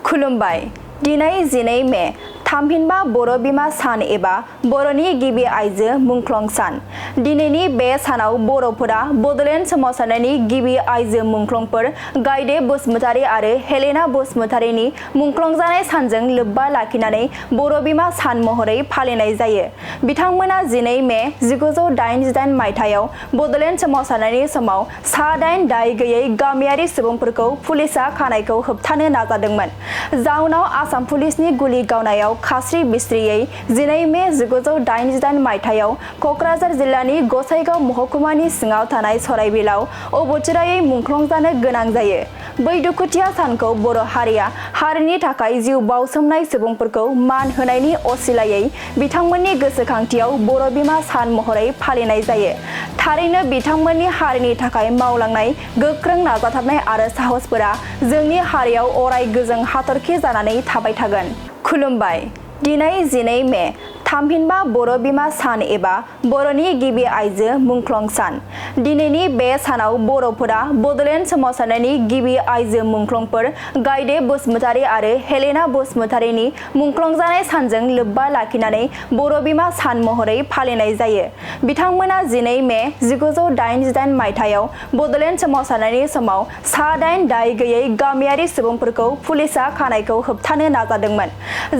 खुलुमबाय। दिनै 12 मे थामहिनबा बर' बिमा सान एबा बर'नि गिबि आइजो मुंख्लं सान। दिनैनि बे सानाव बर'फोरा बड'लेण्ड सोमावसारनायनि गिबि आइजो मुंख्लंफोर गायदे बसुमतारी आरो हेलेना बसुमतारीनि मुंख्लंजानाय सानजों लोब्बा लाखिनानै बर' बिमा सान महरै फालिनाय जायो। बिथांमोना 12 मे 1988 मायथाइयाव बड'लेण्ड सोमावसारनायनि समाव सा-8 दाय गैयै गामियारि सुबुंफोरखौ पुलिसआ खानायखौ होबथानो नाजादोंमोन। जाउनाव आसाम पुलिसनि गुलि गावनायाव खास्रि बिस्रियै 12 मे 1988 मायथाइयाव क'क्राझार जिल्लानि गसाइगाव महकुमानि सिङाव थानाय सराइबिलाव अबथिरायै मुंख्लं जानो गोनां जायो। बै दुखुथिया सानखौ बर' हारिया हारिनि थाखाय जिउ बाउसोमनाय सुबुंफोरखौ मान होनायनि असिलायै बिथांमोननि गोसोखांथियाव बर' बिमा सान महरै फालिनाय जायो। थारैनो बिथांमोननि हारिनि थाखाय मावलांनाय गोख्रों नाजाथाबनाय आरो साहसफोरा जोंनि हारियाव अराय गोजों हाथरखि जानानै थाबाय थागोन। खुलुमबाय। दिनै 12 मे थामहिनबा बर' बिमा सान एबा बर'नि गिबि आइजो मुंख्लं सान। दिनैनि बे सानाव बर'फोरा बड'लेण्ड सोमावसारनायनि गिबि आइजो मुंख्लंफोर गायदे बसुमतारी आरो हेलेना बसुमतारीनि मुंख्लंजानाय सानजों लोब्बा लाखिनानै बर' बिमा सान महरै फालिनाय जायो। बिथांमोना 12 मे 1988 मायथाइयाव बड'लेण्ड सोमावसारनायनि समाव सा-8 दाय गैयै गामियारि सुबुंफोरखौ पुलिसआ खानायखौ होबथानो नाजादोंमोन।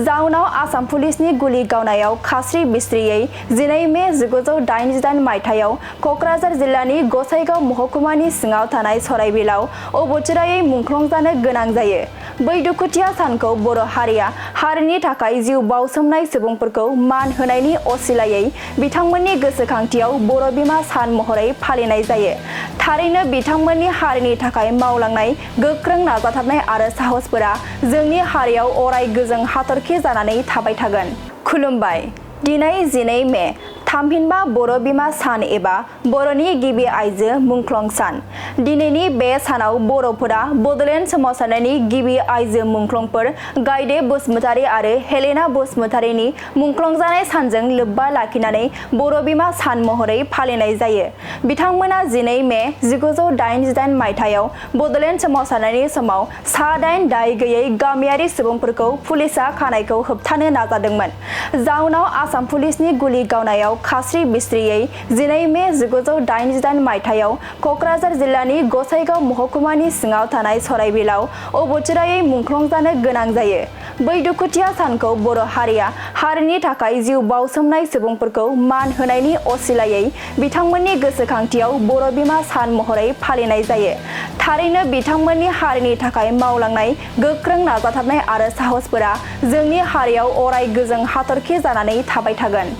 जाउनाव आसाम पुलिसनि गुलि गावनायाव खास्रि बिस्रियै 12 मे 1988 मायथाइयाव क'क्राझार जिल्लानि गसाइगाव महकुमानि सिङाव थानाय सराइबिलाव अबथिरायै मुंख्लं जानो गोनां जायो। बै दुखुथिया सानखौ बर' हारिया हारिनि थाखाय जिउ बाउसोमनाय सुबुंफोरखौ मान होनायनि असिलायै बिथांमोननि गोसोखांथियाव बर' बिमा सान महरै फालिनाय जायो। थारैनो बिथांमोननि हारिनि थाखाय मावलांनाय गोख्रों नाजाथाबनाय आरो साहसफोरा जोंनि हारियाव अराय गोजों हाथरखि जानानै थाबाय थागोन। खुलुमबाय। दिनै 12 मे थामहिनबा बर' बिमा सान एबा बर'नि गिबि आइजो मुंख्लं सान। दिनैनि बे सानाव बर'फोरा बड'लेण्ड सोमावसारनायनि गिबि आइजो मुंख्लंफोर गायदे बसुमतारी आरो हेलेना बसुमतारीनि मुंख्लंजानाय सानजों लोब्बा लाखिनानै बर' बिमा सान महरै फालिनाय जायो। बिथांमोना 12 मे 1988 मायथाइयाव बड'लेण्ड सोमावसारनायनि समाव सा-8 दाय गैयै गामियारि सुबुंफोरखौ पुलिसआ खानायखौ होबथानो नाजादोंमोन। जाउनाव आसाम पुलिसनि गुलि गावनायाव खास्रि बिस्रियै 12 मे 1988 मायथाइयाव क'क्राझार जिल्लानि गसाइगाव महकुमानि सिङाव थानाय सराइबिलाव अबथिरायै मुंख्लं जानो गोनां जायो। बै दुखुथिया सानखौ बर' हारिया हारिनि थाखाय जिउ बाउसोमनाय सुबुंफोरखौ मान होनायनि असिलायै बिथांमोननि गोसोखांथियाव बर' बिमा सान महरै फालिनाय जायो। थारैनो बिथांमोननि हारिनि थाखाय मावलांनाय गोख्रों नाजाथाबनाय आरो साहसफोरा जोंनि हारियाव अराय गोजों हाथरखि जानानै थाबाय थागोन।